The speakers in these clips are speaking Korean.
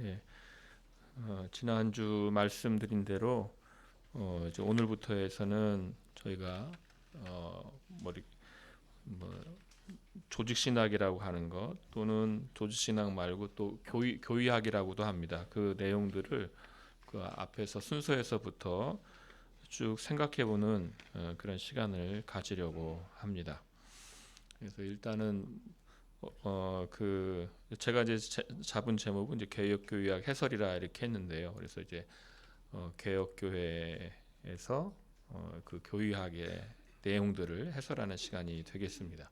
네, 지난주 말씀드린 대로 이제 오늘부터 해서는 저희가 뭐 조직 신학이라고 하는 것 또는 조직 신학 말고 또 교의학이라고도 합니다. 그 내용들을 그 앞에서 순서에서부터 쭉 생각해보는 그런 시간을 가지려고 합니다. 그래서 일단은 그 제가 이제 잡은 제목은 이제 개혁교의학 해설이라 이렇게 했는데요. 그래서 이제 개혁교회에서 그 교의학의 내용들을 해설하는 시간이 되겠습니다.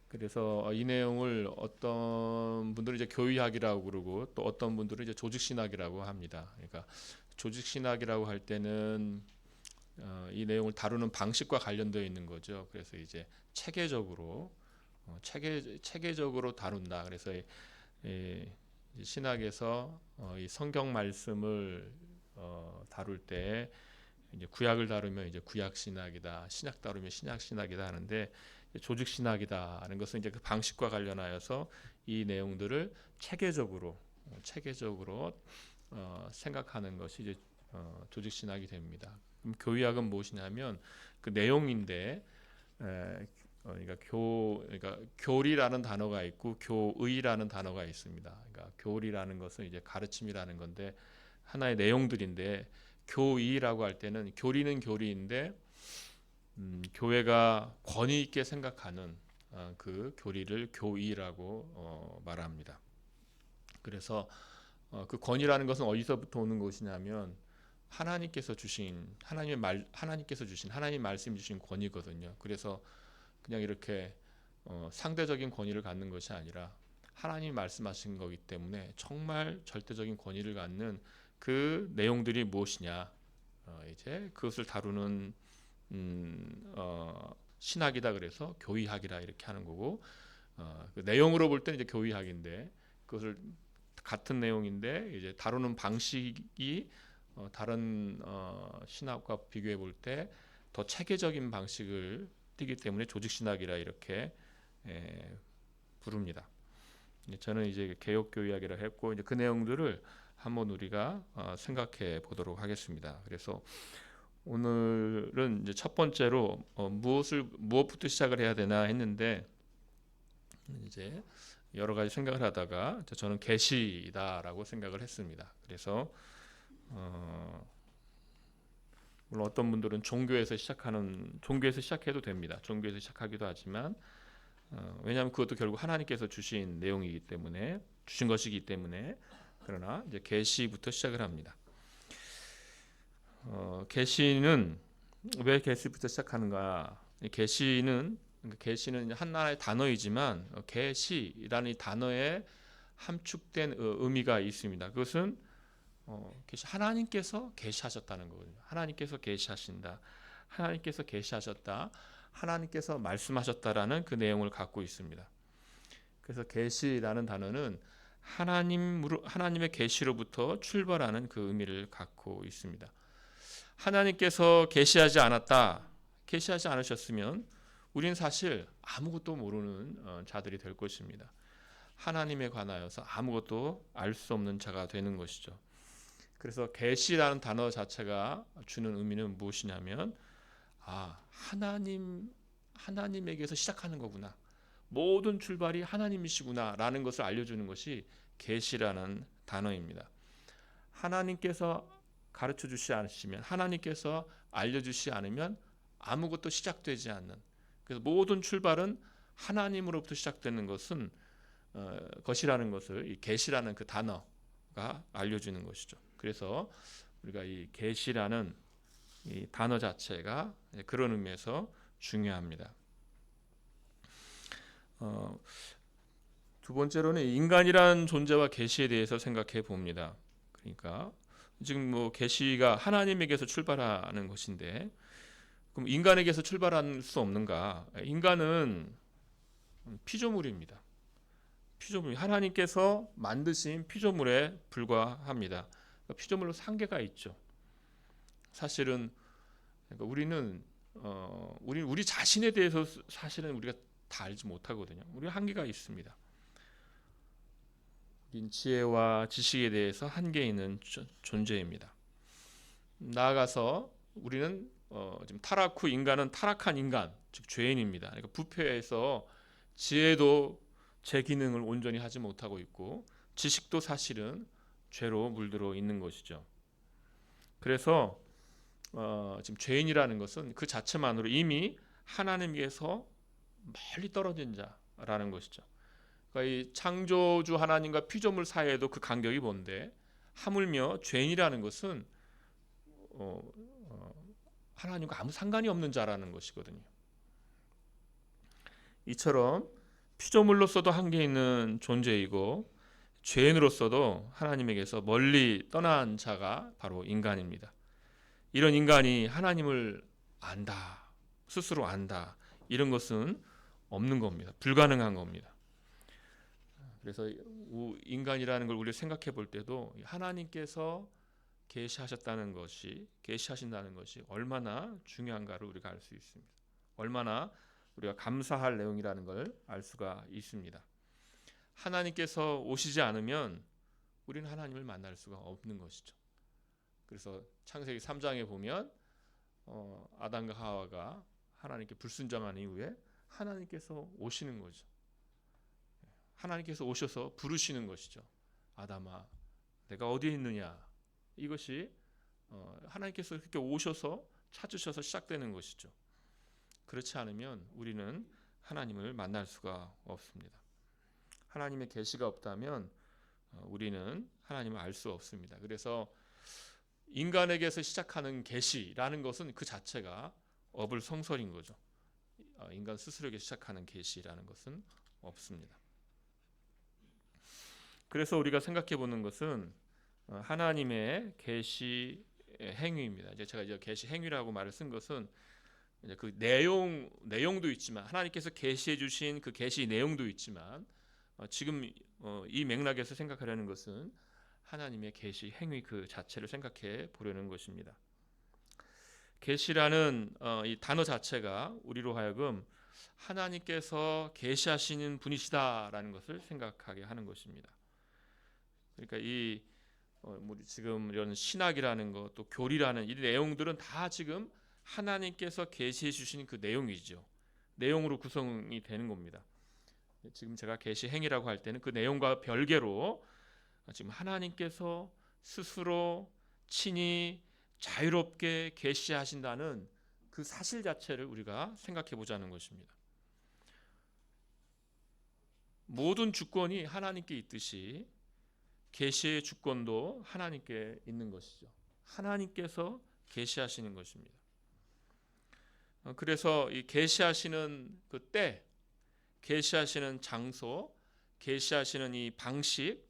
그래서 이 내용을 어떤 분들은 이제 교의학이라고 그러고 또 어떤 분들은 이제 조직신학이라고 합니다. 그러니까 조직신학이라고 할 때는 이 내용을 다루는 방식과 관련되어 있는 거죠. 그래서 이제 체계적으로 체계적으로 다룬다. 그래서 이 신학에서 이 성경 말씀을 다룰 때 이제 구약을 다루면 이제 구약 신학이다, 신약 다루면 신약 신학이다 하는데 조직 신학이다 하는 것은 이제 그 방식과 관련하여서 이 내용들을 체계적으로 생각하는 것이 이제 조직 신학이 됩니다. 그럼 교의학은 무엇이냐면 그 내용인데 그러니까 교리라는 단어가 있고 교의라는 단어가 있습니다. 그러니까 교리라는 것은 이제 가르침이라는 건데 하나의 내용들인데 교의라고 할 때는 교리는 교리인데 교회가 권위 있게 생각하는 그 교리를 교의라고 말합니다. 그래서 그 권위라는 것은 어디서부터 오는 것이냐면 하나님께서 주신 하나님 말씀 주신 권위거든요. 그래서 그냥 이렇게 상대적인 권위를 갖는 것이 아니라 하나님이 말씀하신 거기 때문에 정말 절대적인 권위를 갖는 그 내용들이 무엇이냐 이제 그것을 다루는 신학이다. 그래서 교의학이라 이렇게 하는 거고 그 내용으로 볼 때는 이제 교의학인데 그것을 같은 내용인데 이제 다루는 방식이 다른 신학과 비교해 볼 때 더 체계적인 방식을 띠기 때문에 조직 신학이라 이렇게 부릅니다. 저는 이제 개혁교의학이라 했고 이제 그 내용들을 한번 우리가 생각해 보도록 하겠습니다. 그래서 오늘은 이제 첫 번째로 무엇부터 시작을 해야 되나 했는데 이제 여러 가지 생각을 하다가 저는 계시다라고 생각을 했습니다. 그래서 물론 어떤 분들은 종교에서 시작해도 됩니다. 종교에서 시작하기도 하지만 왜냐하면 그것도 결국 하나님께서 주신 내용이기 때문에 주신 것이기 때문에 그러나 이제 계시부터 시작을 합니다. 계시는 왜 계시부터 시작하는가? 계시는 하나의 단어이지만 계시라는 이 단어에 함축된 의미가 있습니다. 그것은 하나님께서 계시하셨다는 거거든요. 하나님께서 계시하신다. 하나님께서 계시하셨다. 하나님께서 말씀하셨다라는 그 내용을 갖고 있습니다. 그래서 계시라는 단어는 하나님의 계시로부터 출발하는 그 의미를 갖고 있습니다. 하나님께서 계시하지 않으셨으면 우리는 사실 아무것도 모르는 자들이 될 것입니다. 하나님에 관하여서 아무것도 알 수 없는 자가 되는 것이죠. 그래서 계시라는 단어 자체가 주는 의미는 무엇이냐면 하나님에게서 시작하는 거구나. 모든 출발이 하나님이시구나라는 것을 알려주는 것이 계시라는 단어입니다. 하나님께서 가르쳐 주시지 않으시면 하나님께서 알려주시지 않으면 아무것도 시작되지 않는 그래서 모든 출발은 하나님으로부터 시작되는 것이라는 것을 이 계시라는 그 단어가 알려주는 것이죠. 그래서 우리가 이 계시라는 이 단어 자체가 그런 의미에서 중요합니다. 두 번째로는 인간이란 존재와 계시에 대해서 생각해 봅니다. 그러니까 지금 계시가 하나님에게서 출발하는 것인데 그럼 인간에게서 출발할 수 없는가? 인간은 피조물입니다. 하나님께서 만드신 피조물에 불과합니다. 피조물로 한계가 있죠. 사실은 우리는 우리 자신에 대해서 사실은 우리가 다 알지 못하거든요. 우리가 한계가 있습니다. 지혜와 지식에 대해서 한계 있는 존재입니다. 나아가서 우리는 지금 타락 후 인간은 타락한 인간, 즉 죄인입니다. 그러니까 부패해서 지혜도 제 기능을 온전히 하지 못하고 있고 지식도 사실은 죄로 물들어 있는 것이죠. 그래서 지금 죄인이라는 것은 그 자체만으로 이미 하나님께서 멀리 떨어진 자라는 것이죠. 그러니까 이 창조주 하나님과 피조물 사이에도 그 간격이 뭔데 하물며 죄인이라는 것은 하나님과 아무 상관이 없는 자라는 것이거든요. 이처럼 피조물로서도 한계 있는 존재이고 죄인으로서도 하나님에게서 멀리 떠난 자가 바로 인간입니다. 이런 인간이 하나님을 안다, 스스로 안다, 이런 것은 없는 겁니다. 불가능한 겁니다. 그래서 인간이라는 걸 우리가 생각해 볼 때도 하나님께서 계시하신다는 것이 얼마나 중요한가를 우리가 알 수 있습니다. 얼마나 우리가 감사할 내용이라는 걸 알 수가 있습니다. 하나님께서 오시지 않으면 우리는 하나님을 만날 수가 없는 것이죠. 그래서 창세기 3장에 보면 아담과 하와가 하나님께 불순종한 이후에 하나님께서 오시는 거죠. 하나님께서 오셔서 부르시는 것이죠. 아담아, 내가 어디에 있느냐? 이것이 하나님께서 그렇게 오셔서 찾으셔서 시작되는 것이죠. 그렇지 않으면 우리는 하나님을 만날 수가 없습니다. 하나님의 계시가 없다면 우리는 하나님을 알 수 없습니다. 그래서 인간에게서 시작하는 계시라는 것은 그 자체가 어불성설인 거죠. 인간 스스로에게 시작하는 계시라는 것은 없습니다. 그래서 우리가 생각해 보는 것은 하나님의 계시 행위입니다. 제가 계시 행위라고 말을 쓴 것은 그 내용도 있지만 하나님께서 계시해 주신 그 계시 내용도 있지만 지금 이 맥락에서 생각하려는 것은 하나님의 계시 행위 그 자체를 생각해 보려는 것입니다. 계시라는 이 단어 자체가 우리로 하여금 하나님께서 계시하시는 분이시다라는 것을 생각하게 하는 것입니다. 그러니까 이 지금 이런 신학이라는 것, 또 교리라는 이 내용들은 다 지금 하나님께서 계시해 주신 그 내용이죠. 내용으로 구성이 되는 겁니다. 지금 제가 계시 행위라고 할 때는 그 내용과 별개로 지금 하나님께서 스스로 친히 자유롭게 계시하신다는 그 사실 자체를 우리가 생각해 보자는 것입니다. 모든 주권이 하나님께 있듯이 계시의 주권도 하나님께 있는 것이죠. 하나님께서 계시하시는 것입니다. 그래서 이 계시하시는 그 때, 계시하시는 장소, 계시하시는 이 방식,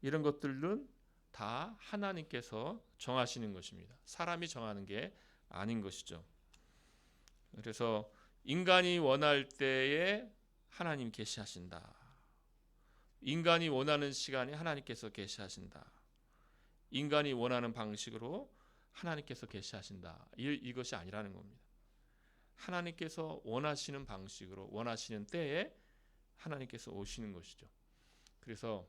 이런 것들은 다 하나님께서 정하시는 것입니다. 사람이 정하는 게 아닌 것이죠. 그래서 인간이 원할 때에 하나님 계시하신다. 인간이 원하는 시간에 하나님께서 계시하신다. 인간이 원하는 방식으로 하나님께서 계시하신다. 이것이 아니라는 겁니다. 하나님께서 원하시는 방식으로 원하시는 때에 하나님께서 오시는 것이죠. 그래서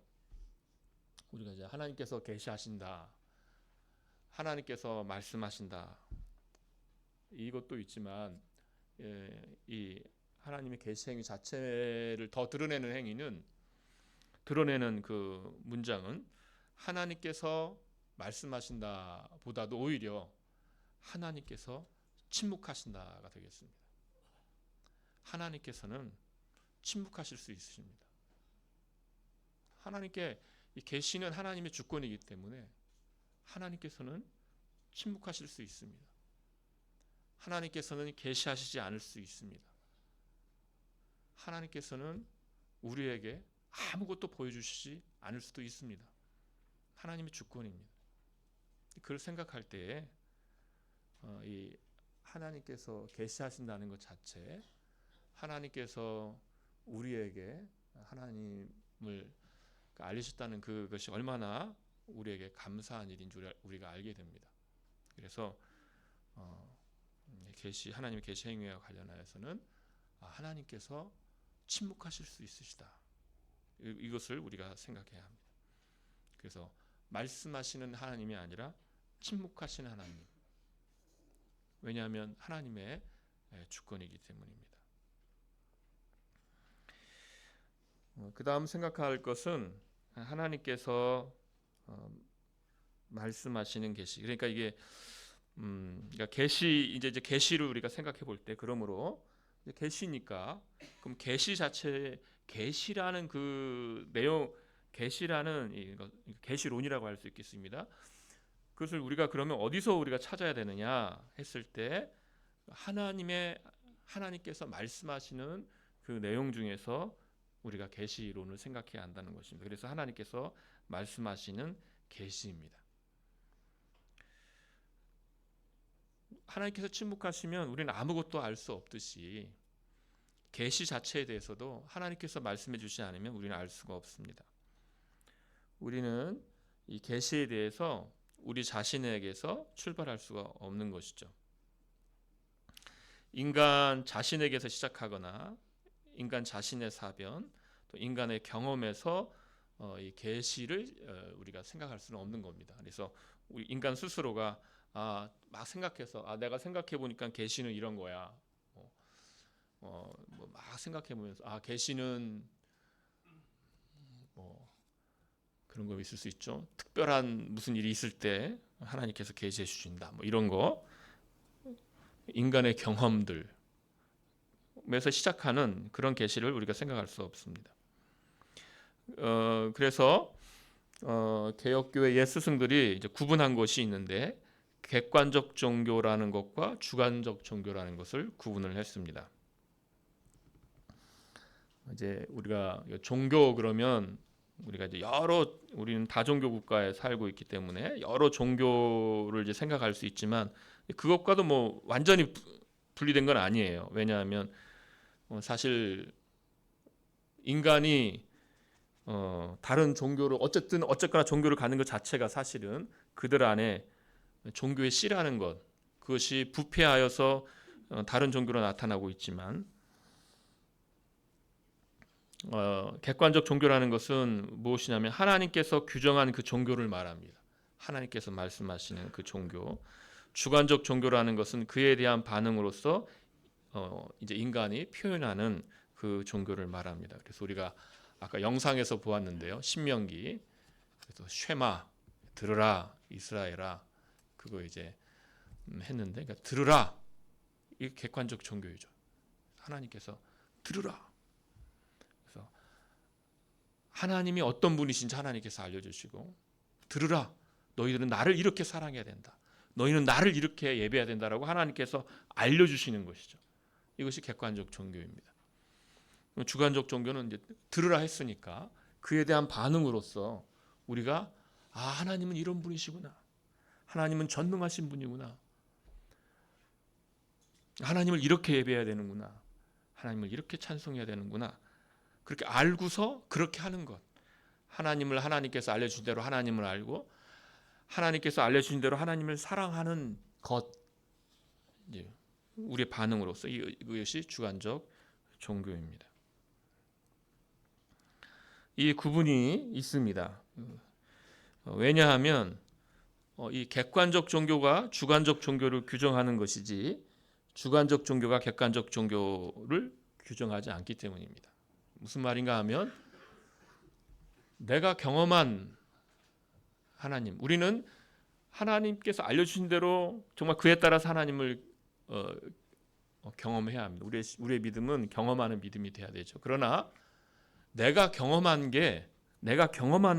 우리가 이제 하나님께서 계시하신다, 하나님께서 말씀하신다, 이것도 있지만 이 하나님의 계시 행위 자체를 더 드러내는 행위는, 드러내는 그 문장은 하나님께서 말씀하신다 보다도 오히려 하나님께서 침묵하신다가 되겠습니다. 하나님께서는 침묵하실 수 있으십니다. 하나님께 이 계시는 하나님의 주권이기 때문에 하나님께서는 침묵하실 수 있습니다. 하나님께서는 계시하시지 않을 수 있습니다. 하나님께서는 우리에게 아무것도 보여주시지 않을 수도 있습니다. 하나님의 주권입니다. 그걸 생각할 때에 이 하나님께서 계시하신다는 것 자체, 하나님께서 우리에게 하나님을 알리셨다는 그것이 얼마나 우리에게 감사한 일인 줄 우리가 알게 됩니다. 그래서 하나님의 계시 행위와 관련하여서는 하나님께서 침묵하실 수 있으시다, 이것을 우리가 생각해야 합니다. 그래서 말씀하시는 하나님이 아니라 침묵하시는 하나님. 왜냐하면 하나님의 주권이기 때문입니다. 그 다음 생각할 것은 하나님께서 말씀하시는 계시. 그러니까 이게 그러니까 계시 이제 계시를 우리가 생각해 볼 때 그러므로 계시니까 그럼 계시 자체 계시라는 그 내용 계시라는 계시론이라고 할 수 있겠습니다. 그것을 우리가 그러면 어디서 우리가 찾아야 되느냐 했을 때 하나님께서 말씀하시는 그 내용 중에서 우리가 계시론을 생각해야 한다는 것입니다. 그래서 하나님께서 말씀하시는 계시입니다. 하나님께서 침묵하시면 우리는 아무것도 알 수 없듯이 계시 자체에 대해서도 하나님께서 말씀해 주시지 않으면 우리는 알 수가 없습니다. 우리는 이 계시에 대해서 우리 자신에게서 출발할 수가 없는 것이죠. 인간 자신에게서 시작하거나 인간 자신의 사변 또 인간의 경험에서 이 계시를 우리가 생각할 수는 없는 겁니다. 그래서 우리 인간 스스로가 막 생각해서 내가 생각해 보니까 계시는 이런 거야. 막 생각해 보면서 계시는 그런 거 있을 수 있죠. 특별한 무슨 일이 있을 때 하나님께서 계시해 주신다. 이런 거 인간의 경험들에서 시작하는 그런 계시를 우리가 생각할 수 없습니다. 그래서 개혁교회 옛 스승들이 이제 구분한 것이 있는데 객관적 종교라는 것과 주관적 종교라는 것을 구분을 했습니다. 이제 우리가 종교 그러면 우리가 이제 우리는 다종교 국가에 살고 있기 때문에 여러 종교를 이제 생각할 수 있지만 그것과도 완전히 분리된 건 아니에요. 왜냐하면 사실 인간이 다른 종교를 어쨌거나 종교를 갖는 것 자체가 사실은 그들 안에 종교의 씨라는 것 그것이 부패하여서 다른 종교로 나타나고 있지만 객관적 종교라는 것은 무엇이냐면 하나님께서 규정한 그 종교를 말합니다. 하나님께서 말씀하시는 그 종교. 주관적 종교라는 것은 그에 대한 반응으로서 이제 인간이 표현하는 그 종교를 말합니다. 그래서 우리가 아까 영상에서 보았는데요. 신명기. 그래서 쉐마 들으라 이스라엘아 그거 이제 했는데 그러니까 들으라 이게 객관적 종교이죠. 하나님께서 들으라. 그래서 하나님이 어떤 분이신지 하나님께서 알려주시고 들으라 너희들은 나를 이렇게 사랑해야 된다. 너희는 나를 이렇게 예배해야 된다라고 하나님께서 알려주시는 것이죠. 이것이 객관적 종교입니다. 주관적 종교는 이제 들으라 했으니까 그에 대한 반응으로서 우리가 하나님은 이런 분이시구나. 하나님은 전능하신 분이구나. 하나님을 이렇게 예배해야 되는구나. 하나님을 이렇게 찬송해야 되는구나. 그렇게 알고서 그렇게 하는 것. 하나님께서 알려주신 대로 하나님을 알고 하나님께서 알려주신 대로 하나님을 사랑하는 것. 우리의 반응으로서 이것이 주관적 종교입니다. 이 구분이 있습니다. 왜냐하면 이 객관적 종교가 주관적 종교를 규정하는 것이지 주관적 종교가 객관적 종교를 규정하지 않기 때문입니다. 무슨 말인가 하면 내가 경험한 하나님, 우리는 하나님께서 알려주신 대로 정말 그에 따라서 하나님을 경험해야 합니다. 우리의 믿음은 경험하는 믿음이 돼야 되죠. 그러나 내가 경험한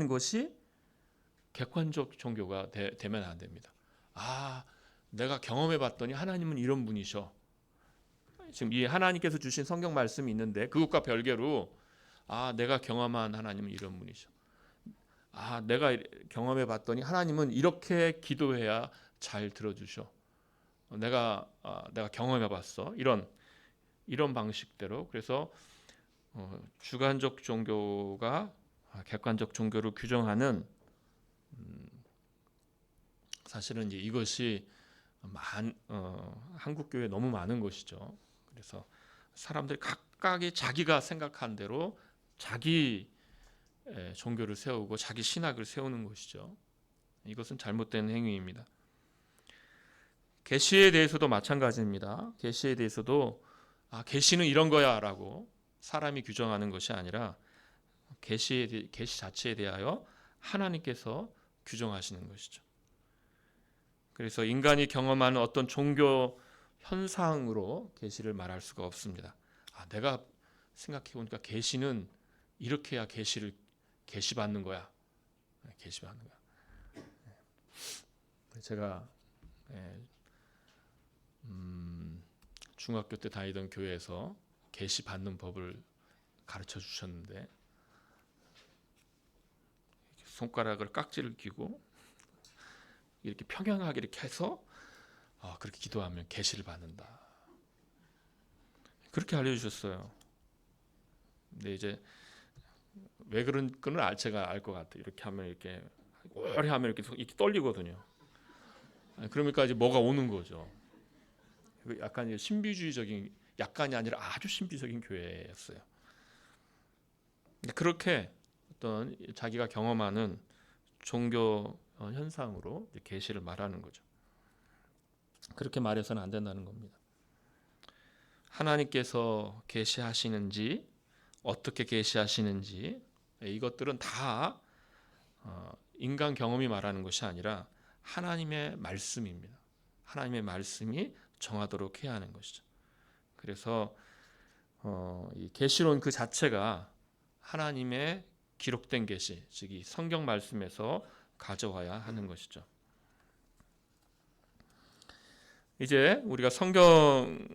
것이 객관적 종교가 되면 안 됩니다. 내가 경험해 봤더니 하나님은 이런 분이셔. 지금 이 하나님께서 주신 성경 말씀이 있는데 그것과 별개로 내가 경험한 하나님은 이런 분이셔. 내가 경험해 봤더니 하나님은 이렇게 기도해야 잘 들어주셔. 내가 경험해 봤어. 이런 방식대로 그래서 주관적 종교가 객관적 종교를 규정하는 사실은 이제 이것이 한국 교회에 너무 많은 것이죠. 그래서 사람들이 각각이 자기가 생각한 대로 자기 종교를 세우고 자기 신학을 세우는 것이죠. 이것은 잘못된 행위입니다. 계시에 대해서도 마찬가지입니다. 계시에 대해서도 계시는 이런 거야라고 사람이 규정하는 것이 아니라 계시 자체에 대하여 하나님께서 규정하시는 것이죠. 그래서 인간이 경험하는 어떤 종교 현상으로 계시를 말할 수가 없습니다. 내가 생각해 보니까 계시는 이렇게 해야 계시받는 거야. 계시받는 거야. 제가 중학교 때 다니던 교회에서 계시받는 법을 가르쳐 주셨는데 손가락을 깍지를 끼고 이렇게 평행하게 이렇게 해서 그렇게 기도하면 계시를 받는다. 그렇게 알려주셨어요. 근데 이제 왜 그런 거는 제가 알 것 같아요. 이렇게 하면 이렇게 오래 하면 이렇게 떨리거든요. 그러니까 이제 뭐가 오는 거죠. 약간 신비주의적인, 약간이 아니라 아주 신비적인 교회였어요. 그렇게 어떤 자기가 경험하는 종교 현상으로 계시를 말하는 거죠. 그렇게 말해서는 안 된다는 겁니다. 하나님께서 계시하시는지 어떻게 계시하시는지 이것들은 다 인간 경험이 말하는 것이 아니라 하나님의 말씀입니다. 하나님의 말씀이 정하도록 해야 하는 것이죠. 그래서 이 계시론 그 자체가 하나님의 기록된 계시, 즉 이 성경 말씀에서 가져와야 하는 것이죠. 이제 우리가 성경으로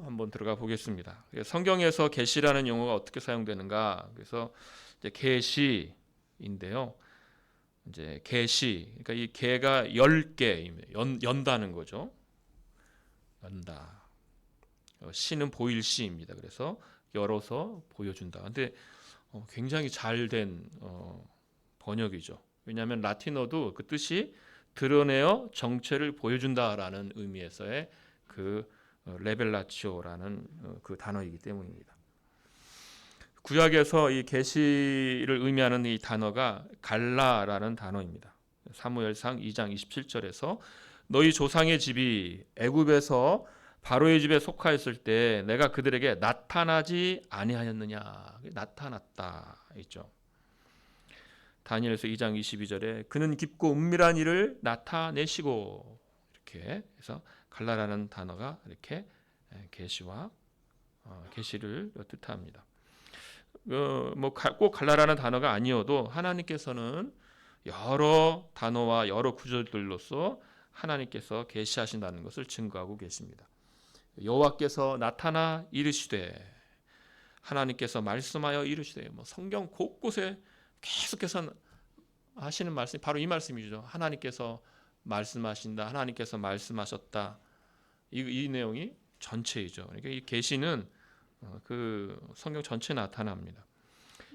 한번 들어가 보겠습니다. 성경에서 계시라는 용어가 어떻게 사용되는가? 그래서 이제 계시인데요. 이제 계시, 그러니까 이 계가 10개 연다는 거죠. 연다. 시는 보일 시입니다. 그래서 열어서 보여준다. 근데 굉장히 잘된 번역이죠. 왜냐하면 라틴어도 그 뜻이 드러내어 정체를 보여준다라는 의미에서의 그 레벨라치오라는 그 단어이기 때문입니다. 구약에서 이 계시를 의미하는 이 단어가 갈라라는 단어입니다. 사무엘상 2장 27절에서 너희 조상의 집이 애굽에서 바로의 집에 속하였을 때 내가 그들에게 나타나지 아니하였느냐. 나타났다 있죠. 다니엘서 2장 22절에 그는 깊고 은밀한 일을 나타내시고, 이렇게 해서 갈라라는 단어가 이렇게 계시와 계시를 뜻합니다. 꼭 갈라라는 단어가 아니어도 하나님께서는 여러 단어와 여러 구절들로서 하나님께서 계시하신다는 것을 증거하고 계십니다. 여호와께서 나타나 이르시되, 하나님께서 말씀하여 이르시되, 성경 곳곳에 계속해서 하시는 말씀이 바로 이 말씀이죠. 하나님께서 말씀하신다, 하나님께서 말씀하셨다. 이 내용이 전체이죠. 그러니까 이 계시는 그 성경 전체에 나타납니다.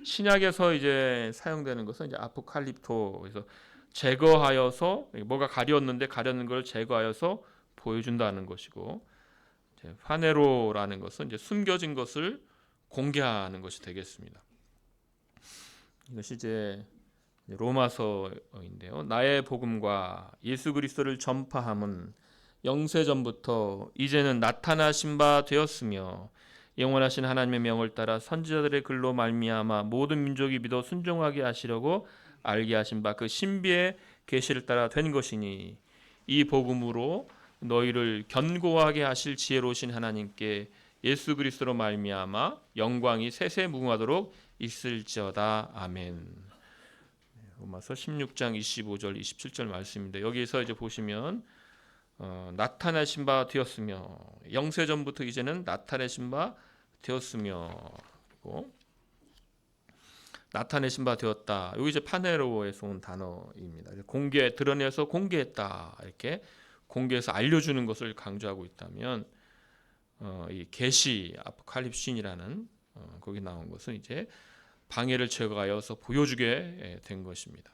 신약에서 이제 사용되는 것은 이제 아포칼립토, 그래서 제거하여서, 뭐가 가렸는데 가렸는 걸 제거하여서 보여준다는 것이고, 파네로라는 것은 이제 숨겨진 것을 공개하는 것이 되겠습니다. 이것이 이제 로마서인데요. 나의 복음과 예수 그리스도를 전파함은 영세전부터 이제는 나타나신 바 되었으며 영원하신 하나님의 명을 따라 선지자들의 글로 말미암아 모든 민족이 믿어 순종하게 하시려고 알게 하신 바 그 신비의 계시를 따라 된 것이니 이 복음으로 너희를 견고하게 하실 지혜로우신 하나님께 예수 그리스도로 말미암아 영광이 세세무궁하도록 있을지어다. 아멘. 로마서 16장 25절 27절 말씀인데, 여기서 이제 보시면 나타내신 바 되었으며, 영세전부터 이제는 나타내신 바 되었으며, 그리고 나타내신 바 되었다. 여기 이제 파네로에서 온 단어입니다. 드러내서 공개했다. 이렇게 공개해서 알려주는 것을 강조하고 있다면, 이 계시 아포칼립신이라는 거기 나온 것은 이제 방해를 제거하여서 보여주게 된 것입니다.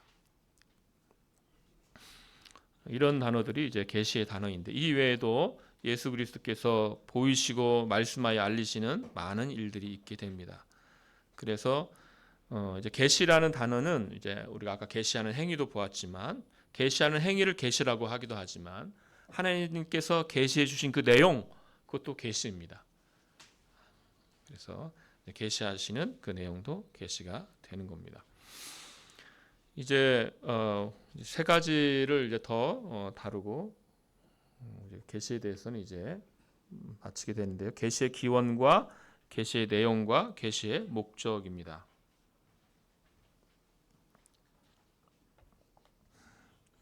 이런 단어들이 이제 계시의 단어인데, 이 외에도 예수 그리스도께서 보이시고 말씀하여 알리시는 많은 일들이 있게 됩니다. 그래서 이제 계시라는 단어는 이제 우리가 아까 계시하는 행위도 보았지만 계시하는 행위를 계시라고 하기도 하지만 하나님께서 계시해 주신 그 내용 그것도 계시입니다. 그래서 계시하시는 그 내용도 계시가 되는 겁니다. 이제 세 가지를 이제 더 다루고 계시에 대해서는 이제 마치게 되는데요. 계시의 기원과 계시의 내용과 계시의 목적입니다.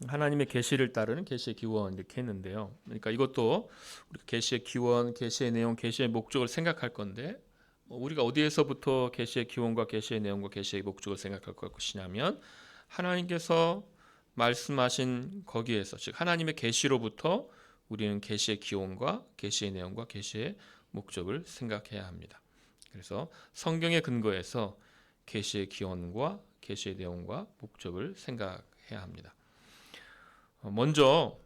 하나님의 계시를 따르는 계시의 기원 이렇게 했는데요. 그러니까 이것도 우리가 계시의 기원, 계시의 내용, 계시의 목적을 생각할 건데 우리가 어디에서부터 계시의 기원과 계시의 내용과 계시의 목적을 생각할 것이냐면 하나님께서 말씀하신 거기에서 즉 하나님의 계시로부터 우리는 계시의 기원과 계시의 내용과 계시의 목적을 생각해야 합니다. 그래서 성경의 근거에서 계시의 기원과 계시의 내용과 목적을 생각해야 합니다. 먼저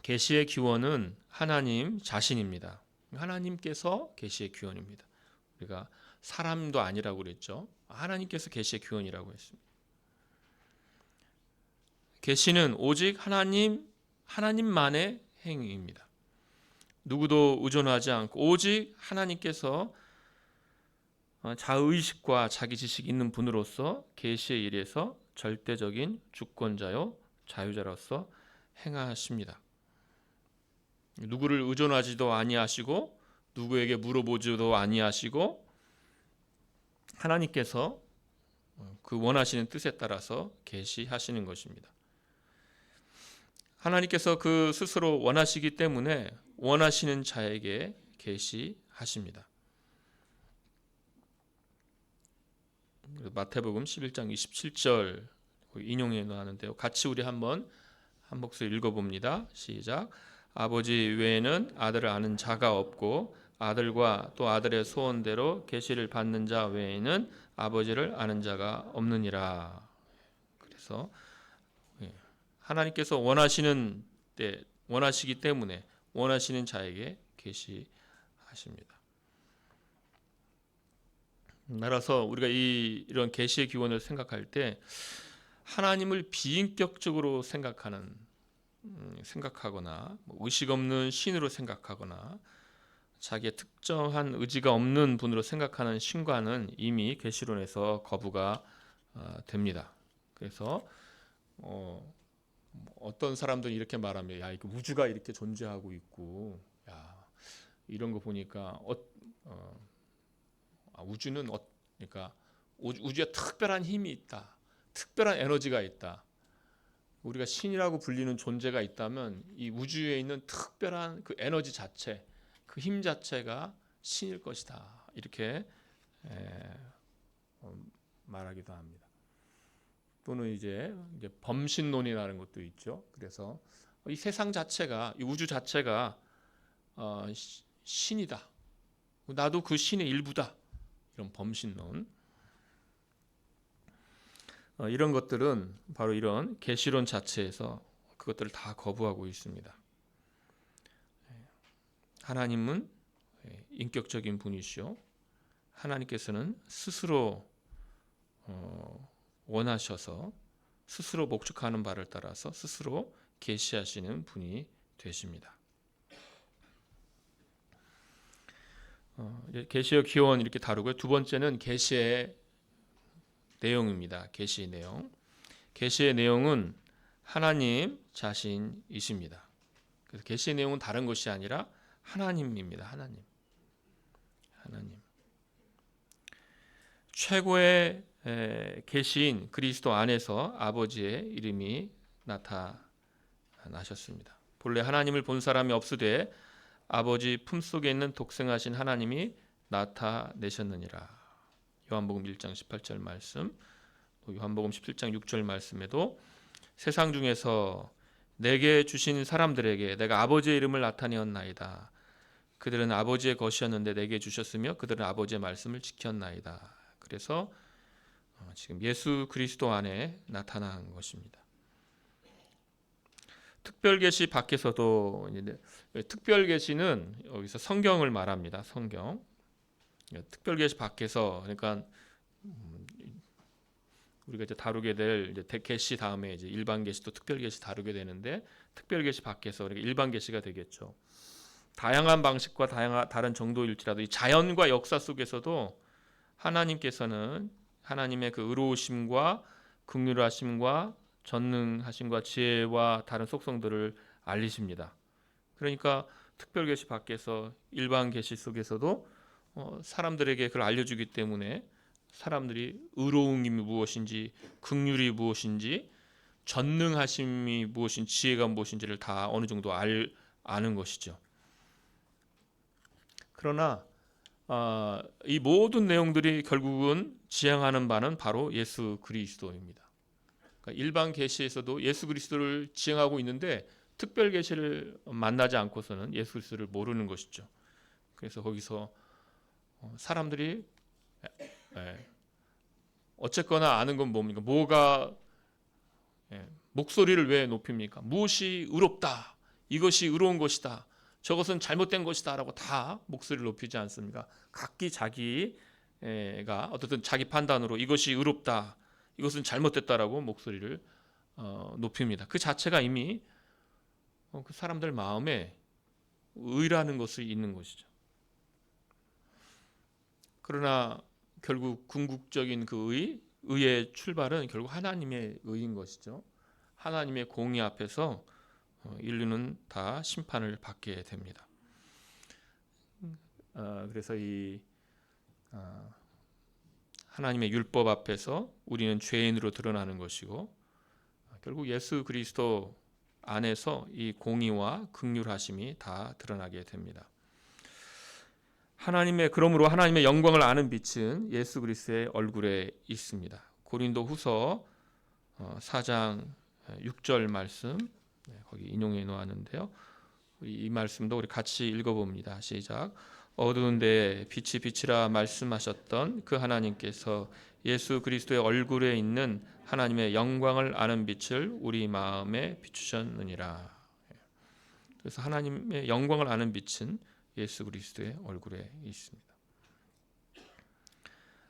계시의 기원은 하나님 자신입니다. 하나님께서 계시의 기원입니다. 우리가 사람도 아니라고 그랬죠. 하나님께서 계시의 기원이라고 했습니다. 계시는 오직 하나님만의 행위입니다. 누구도 의존하지 않고 오직 하나님께서 자의식과 자기 지식이 있는 분으로서 계시의 일에서 절대적인 주권자요 자유자로서 행하십니다. 누구를 의존하지도 아니하시고 누구에게 물어보지도 아니하시고 하나님께서 그 원하시는 뜻에 따라서 계시하시는 것입니다. 하나님께서 그 스스로 원하시기 때문에 원하시는 자에게 계시하십니다. 마태복음 11장 27절 인용해 놓았는데요. 같이 우리 한번 한 목소리 읽어봅니다. 시작. 아버지 외에는 아들을 아는 자가 없고 아들과 또 아들의 소원대로 계시를 받는 자 외에는 아버지를 아는 자가 없느니라. 그래서 하나님께서 원하시기 때문에 원하시는 자에게 계시하십니다. 따라서 우리가 이런 계시의 기원을 생각할 때 하나님을 비인격적으로 생각하거나 의식 없는 신으로 생각하거나 자기의 특정한 의지가 없는 분으로 생각하는 신과는 이미 계시론에서 거부가 됩니다. 그래서 어떤 사람들이 이렇게 말합니다. 야, 이거 우주가 이렇게 존재하고 있고, 야, 이런 거 보니까 우주는 그러니까 우주에 특별한 힘이 있다, 특별한 에너지가 있다. 우리가 신이라고 불리는 존재가 있다면 이 우주에 있는 특별한 그 에너지 자체, 그 힘 자체가 신일 것이다. 이렇게 말하기도 합니다. 또는 이제 범신론이라는 것도 있죠. 그래서 이 세상 자체가, 이 우주 자체가 신이다. 나도 그 신의 일부다. 이런 범신론. 이런 것들은 바로 이런 계시론 자체에서 그것들을 다 거부하고 있습니다. 하나님은 인격적인 분이시오. 하나님께서는 스스로 원하셔서 스스로 목적하는 바를 따라서 스스로 계시하시는 분이 되십니다. 계시의 기원 이렇게 다루고요. 두 번째는 계시의 내용입니다. 계시의 내용. 계시의 내용은 하나님 자신이십니다. 그래서 계시의 내용은 다른 것이 아니라 하나님입니다. 하나님. 최고의 계시인 그리스도 안에서 아버지의 이름이 나타나셨습니다. 본래 하나님을 본 사람이 없으되 아버지 품속에 있는 독생하신 하나님이 나타내셨느니라. 요한복음 1장 18절 말씀, 또 요한복음 17장 6절 말씀에도 세상 중에서 내게 주신 사람들에게 내가 아버지의 이름을 나타내었나이다. 그들은 아버지의 것이었는데 내게 주셨으며 그들은 아버지의 말씀을 지켰나이다. 그래서 지금 예수 그리스도 안에 나타난 것입니다. 특별계시 밖에서도 특별계시는 여기서 성경을 말합니다. 성경. 특별계시 밖에서 그러니까 우리가 이제 다루게 될 이제 계시 다음에 이제 일반 계시 또 특별 계시 다루게 되는데, 특별 계시 밖에서 그러니까 일반 계시가 되겠죠. 다양한 방식과 다른 정도일지라도 이 자연과 역사 속에서도 하나님께서는 하나님의 그 의로우심과 긍휼하심과 전능하심과 지혜와 다른 속성들을 알리십니다. 그러니까 특별 계시 밖에서 일반 계시 속에서도 사람들에게 그걸 알려주기 때문에 사람들이 의로움이 무엇인지, 긍휼이 무엇인지, 전능하심이 무엇인지, 지혜가 무엇인지를 다 어느 정도 아는 것이죠. 그러나 이 모든 내용들이 결국은 지향하는 바는 바로 예수 그리스도입니다. 그러니까 일반 계시에서도 예수 그리스도를 지향하고 있는데 특별 계시를 만나지 않고서는 예수 그리스도를 모르는 것이죠. 그래서 거기서 사람들이 어쨌거나 아는 건 뭡니까? 목소리를 왜 높입니까? 무엇이 의롭다. 이것이 의로운 것이다. 저것은 잘못된 것이다 라고 다 목소리를 높이지 않습니까? 각기 자기가 어떻든 자기 판단으로 이것이 의롭다, 이것은 잘못됐다라고 목소리를 높입니다. 그 자체가 이미 그 사람들 마음에 의라는 것이 있는 것이죠. 그러나 결국 궁극적인 그 의의 출발은 결국 하나님의 의인 것이죠. 하나님의 공의 앞에서 인류는 다 심판을 받게 됩니다. 그래서 이 하나님의 율법 앞에서 우리는 죄인으로 드러나는 것이고, 결국 예수 그리스도 안에서 이 공의와 긍휼하심이 다 드러나게 됩니다. 그러므로 하나님의 영광을 아는 빛은 예수 그리스도의 얼굴에 있습니다. 고린도후서 4장 6절 말씀 거기 인용해 놓았는데요. 이 말씀도 우리 같이 읽어봅니다. 시작. 어두운 데에 빛이 빛이라 말씀하셨던 그 하나님께서 예수 그리스도의 얼굴에 있는 하나님의 영광을 아는 빛을 우리 마음에 비추셨느니라. 그래서 하나님의 영광을 아는 빛은 예수 그리스도의 얼굴에 있습니다.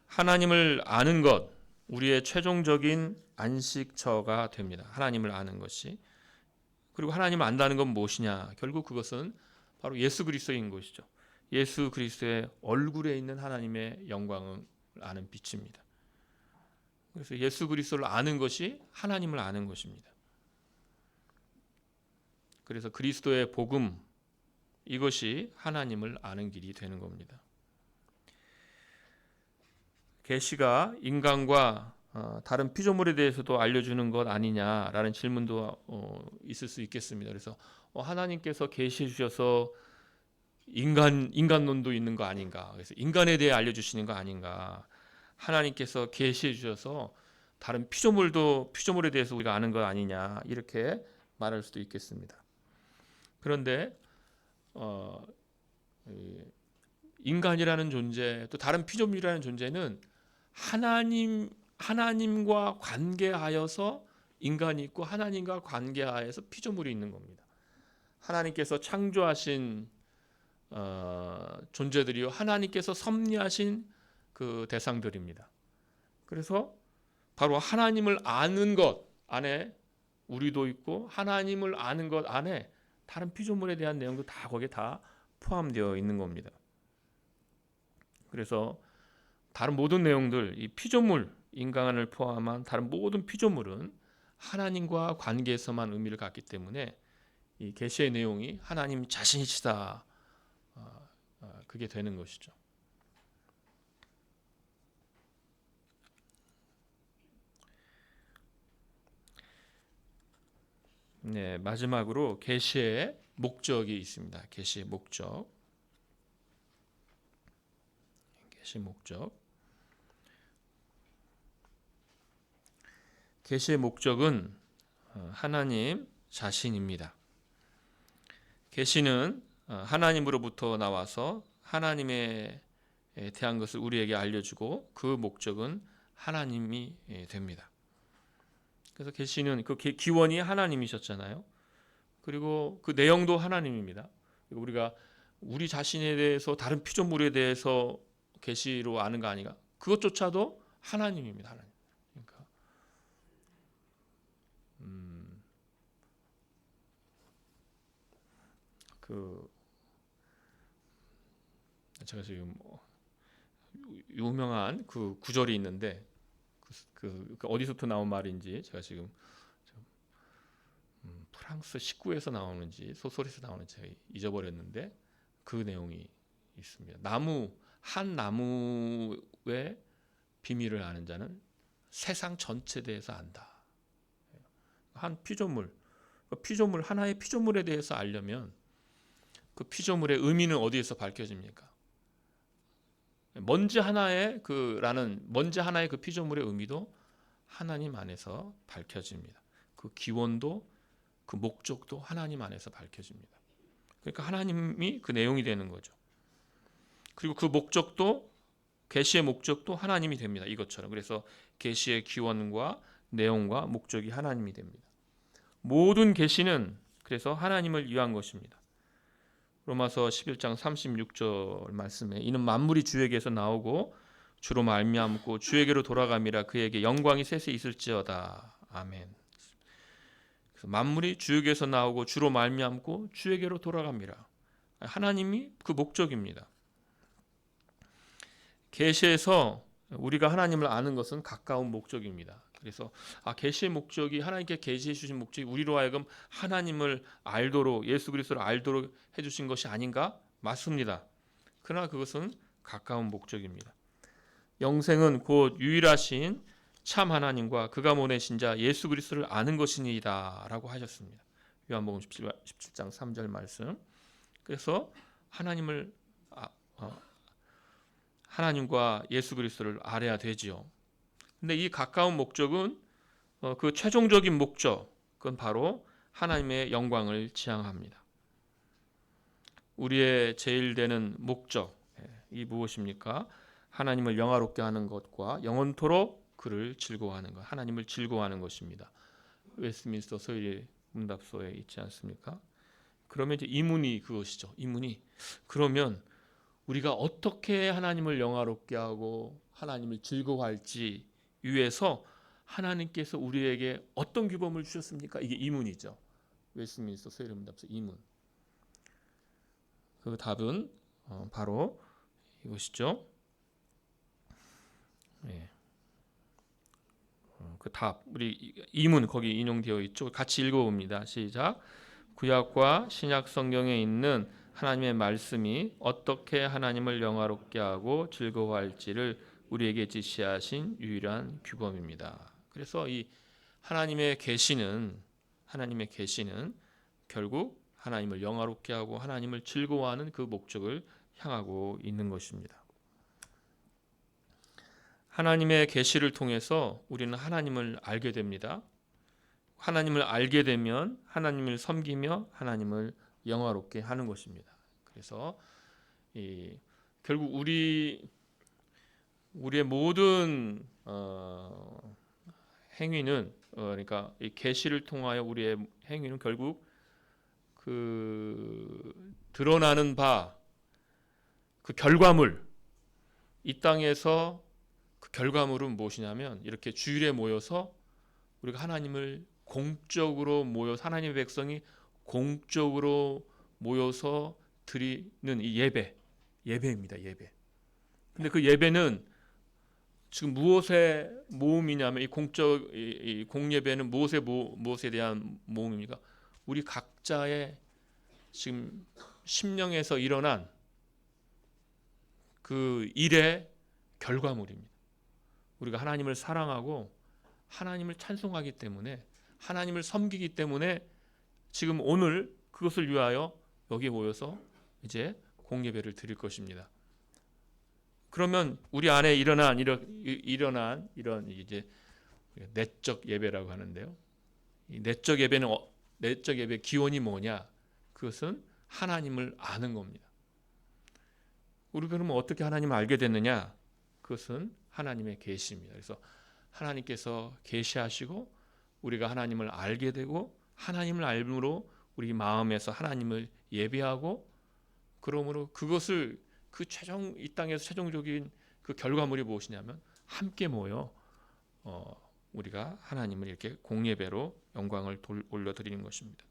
하나님을 아는 것, 우리의 최종적인 안식처가 됩니다. 하나님을 아는 것이. 그리고 하나님을 안다는 건 무엇이냐? 결국 그것은 바로 예수 그리스도인 것이죠. 예수 그리스도의 얼굴에 있는 하나님의 영광을 아는 빛입니다. 그래서 예수 그리스도를 아는 것이 하나님을 아는 것입니다. 그래서 그리스도의 복음, 이것이 하나님을 아는 길이 되는 겁니다. 계시가 인간과 다른 피조물에 대해서도 알려주는 것 아니냐라는 질문도 있을 수 있겠습니다. 그래서 하나님께서 계시해 주셔서 인간론도 있는 거 아닌가? 그래서 인간에 대해 알려주시는 거 아닌가? 하나님께서 계시해 주셔서 다른 피조물에 대해서 우리가 아는 것 아니냐? 이렇게 말할 수도 있겠습니다. 그런데 인간이라는 존재, 또 다른 피조물이라는 존재는 하나님과 관계하여서 인간이 있고 하나님과 관계하여서 피조물이 있는 겁니다. 하나님께서 창조하신 존재들이요, 하나님께서 섭리하신 그 대상들입니다. 그래서 바로 하나님을 아는 것 안에 우리도 있고, 하나님을 아는 것 안에 다른 피조물에 대한 내용도 다 거기에 다 포함되어 있는 겁니다. 그래서 다른 모든 내용들, 이 피조물, 인간을 포함한 다른 모든 피조물은 하나님과 관계에서만 의미를 갖기 때문에 이 계시의 내용이 하나님 자신이시다, 그게 되는 것이죠. 네, 마지막으로 계시의 목적이 있습니다. 계시의 목적. 계시의 목적은 하나님 자신입니다. 계시는 하나님으로부터 나와서 하나님에 대한 것을 우리에게 알려주고, 그 목적은 하나님이 됩니다. 그래서 계시는 그 기원이 하나님이셨잖아요. 그리고 그 내용도 하나님입니다. 우리가 우리 자신에 대해서 다른 피조물에 대해서 계시로 아는 거 아닌가? 그것조차도 하나님입니다. 하나님. 그러니까 그 제가 지금 유명한 그 구절이 있는데 그 어디서부터 나온 말인지 제가 지금 프랑스 식구에서 나오는지 소설에서 나오는지 제가 잊어버렸는데 그 내용이 있습니다. 한 나무의 비밀을 아는 자는 세상 전체에 대해서 안다. 한 피조물 하나의 피조물에 대해서 알려면 그 피조물의 의미는 어디에서 밝혀집니까? 먼지 하나의 그 피조물의 의미도 하나님 안에서 밝혀집니다. 그 기원도 그 목적도 하나님 안에서 밝혀집니다. 그러니까 하나님이 그 내용이 되는 거죠. 그리고 그 목적도 계시의 목적도 하나님이 됩니다. 이것처럼. 그래서 계시의 기원과 내용과 목적이 하나님이 됩니다. 모든 계시는 그래서 하나님을 위한 것입니다. 로마서 11장 36절 말씀에 이는 만물이 주에게서 나오고 주로 말미암고 주에게로 돌아감이라 그에게 영광이 셋이 있을지어다. 아멘. 그래서 만물이 주에게서 나오고 주로 말미암고 주에게로 돌아갑니다. 하나님이 그 목적입니다. 계시에서 우리가 하나님을 아는 것은 가까운 목적입니다. 그래서 계시의 목적이 하나님께 계시해 주신 목적이 우리로 하여금 하나님을 알도록 예수 그리스도를 알도록 해 주신 것이 아닌가? 맞습니다. 그러나 그것은 가까운 목적입니다. 영생은 곧 유일하신 참 하나님과 그가 보내신 자 예수 그리스도를 아는 것이니이다라고 하셨습니다. 요한복음 17장 3절 말씀. 그래서 하나님과 예수 그리스도를 알아야 되지요. 근데 이 가까운 목적은 그 최종적인 목적, 그건 바로 하나님의 영광을 지향합니다. 우리의 제일 되는 목적, 이 무엇입니까? 하나님을 영화롭게 하는 것과 영원토록 그를 즐거워하는 것, 하나님을 즐거워하는 것입니다. 웨스트민스터 서의 문답소에 있지 않습니까? 그러면 이제 이문이 그것이죠. 이문이 그러면 우리가 어떻게 하나님을 영화롭게 하고 하나님을 즐거워할지 위해서 하나님께서 우리에게 어떤 규범을 주셨습니까? 이게 이문이죠. 웨스트민스터 서의 문답소 이문. 그 답은 바로 이것이죠. 예. 그 답, 우리 이문 거기 인용되어 있죠. 같이 읽어봅니다. 시작. 구약과 신약 성경에 있는 하나님의 말씀이 어떻게 하나님을 영화롭게 하고 즐거워할지를 우리에게 지시하신 유일한 규범입니다. 그래서 이 하나님의 계시는 결국 하나님을 영화롭게 하고 하나님을 즐거워하는 그 목적을 향하고 있는 것입니다. 하나님의 계시를 통해서 우리는 하나님을 알게 됩니다. 하나님을 알게 되면 하나님을 섬기며 하나님을 영화롭게 하는 것입니다. 그래서 결국 우리의 모든 행위는 그러니까 이 계시를 통하여 우리의 행위는 결국 그 드러나는 바 그 결과물 이 땅에서 그 결과물은 무엇이냐면 이렇게 주일에 모여서 우리가 하나님을 공적으로 모여서 하나님의 백성이 공적으로 모여서 드리는 이 예배입니다. 예배. 근데 그 예배는 지금 무엇의 모음이냐면 이 공예배는 무엇에 대한 모음입니까? 우리 각자의 지금 심령에서 일어난 그 일의 결과물입니다. 우리가 하나님을 사랑하고 하나님을 찬송하기 때문에 하나님을 섬기기 때문에 지금 오늘 그것을 위하여 여기에 모여서 이제 공예배를 드릴 것입니다. 그러면 우리 안에 일어난 이런 이제 내적 예배라고 하는데요. 이 내적 예배 기원이 뭐냐? 그것은 하나님을 아는 겁니다. 우리 그러면 어떻게 하나님을 알게 됐느냐? 그것은 하나님의 계시입니다. 그래서 하나님께서 계시하시고 우리가 하나님을 알게 되고 하나님을 알므로 우리 마음에서 하나님을 예배하고 그러므로 그것을 이 땅에서 최종적인 그 결과물이 무엇이냐면 함께 모여 우리가 하나님을 이렇게 공예배로 영광을 올려드리는 것입니다.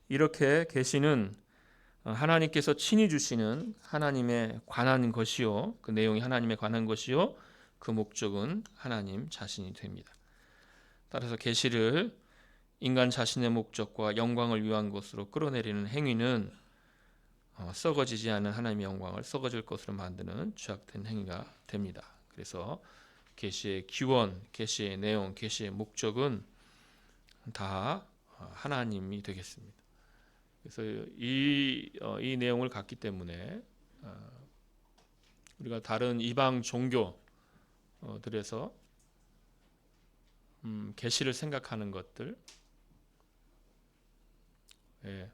이렇게 계시는 하나님께서 친히 주시는 하나님에 관한 것이요, 그 내용이 하나님에 관한 것이요, 그 목적은 하나님 자신이 됩니다. 따라서 계시를 인간 자신의 목적과 영광을 위한 것으로 끌어내리는 행위는 썩어지지 않은 하나님의 영광을 썩어질 것으로 만드는 죄악된 행위가 됩니다. 그래서 계시의 기원, 계시의 내용, 계시의 목적은 다 하나님이 되겠습니다. 그래서 이 내용을 갖기 때문에 우리가 다른 이방 종교들에서 계시를 생각하는 것들, 예,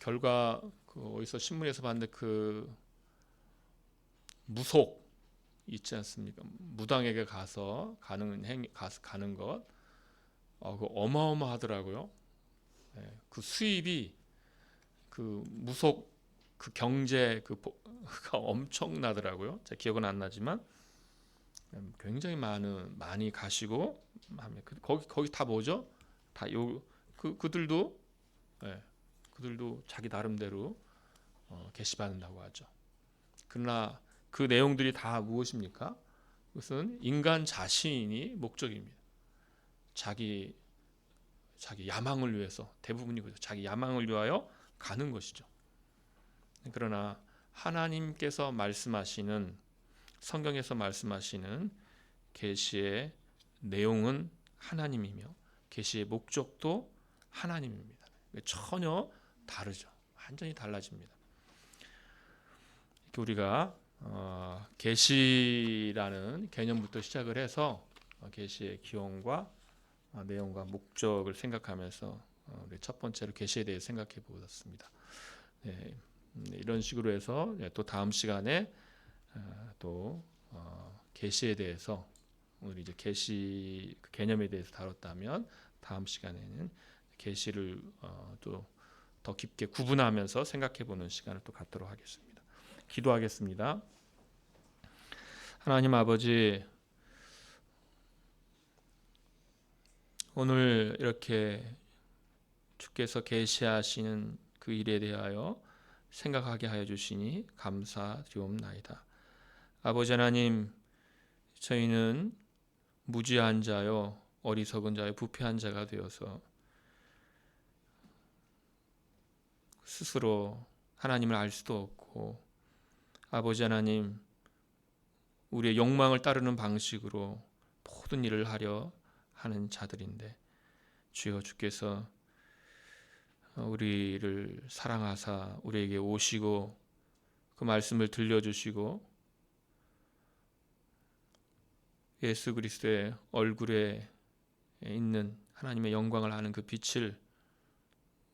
결과 어디서 신문에서 봤는데 그 무속 있지 않습니까? 무당에게 가서 가는 것, 그 어마어마하더라고요. 예, 그 수입이 그 무속 그 경제 가 엄청나더라고요. 제 기억은 안 나지만 굉장히 많이 가시고 거기 다 뭐죠? 다 그들도 예, 그들도 자기 나름대로 계시받는다고 하죠. 그러나 그 내용들이 다 무엇입니까? 그것은 인간 자신이 목적입니다. 자기 야망을 위해서, 대부분이 그죠. 자기 야망을 위하여 가는 것이죠. 그러나 하나님께서 말씀하시는, 성경에서 말씀하시는 계시의 내용은 하나님이며 계시의 목적도 하나님입니다. 전혀 다르죠. 완전히 달라집니다. 이렇게 우리가 계시라는 개념부터 시작을 해서 계시의 기원과 내용과 목적을 생각하면서 우리 첫 번째로 계시에 대해 생각해 보았습니다. 네, 이런 식으로 해서 또 다음 시간에 또 계시에 대해서, 오늘 이제 계시 개념에 대해서 다뤘다면 다음 시간에는 계시를 또 더 깊게 구분하면서 생각해 보는 시간을 또 갖도록 하겠습니다. 기도하겠습니다. 하나님 아버지, 오늘 이렇게 주께서 계시하시는 그 일에 대하여 생각하게 하여 주시니 감사드리옵나이다. 아버지 하나님, 저희는 무지한 자요, 어리석은 자요, 부패한 자가 되어서 스스로 하나님을 알 수도 없고, 아버지 하나님, 우리의 욕망을 따르는 방식으로 모든 일을 하려 하는 자들인데, 주여 주께서 우리를 사랑하사 우리에게 오시고 그 말씀을 들려주시고 예수 그리스도의 얼굴에 있는 하나님의 영광을 아는 그 빛을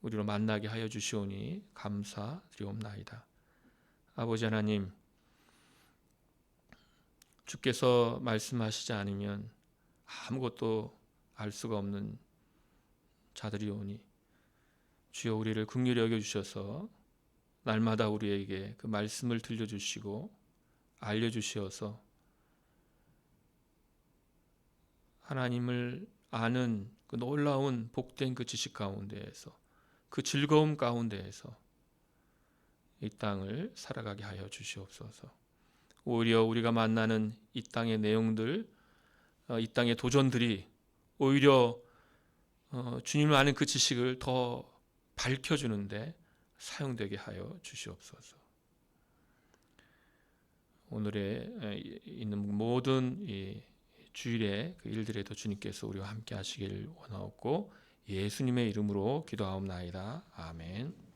우리로 만나게 하여 주시오니 감사드리옵나이다. 아버지 하나님, 주께서 말씀하시지 않으면 아무것도 알 수가 없는 자들이오니 주여 우리를 긍휼히 여겨주셔서 날마다 우리에게 그 말씀을 들려주시고 알려주시어서 하나님을 아는 그 놀라운 복된 그 지식 가운데에서, 그 즐거움 가운데에서 이 땅을 살아가게 하여 주시옵소서. 오히려 우리가 만나는 이 땅의 내용들, 이 땅의 도전들이 오히려 주님을 아는 그 지식을 더 밝혀주는데 사용되게 하여 주시옵소서. 오늘에 있는 모든 이 주일의 그 일들에도 주님께서 우리와 함께 하시길 원하옵고 예수님의 이름으로 기도하옵나이다. 아멘.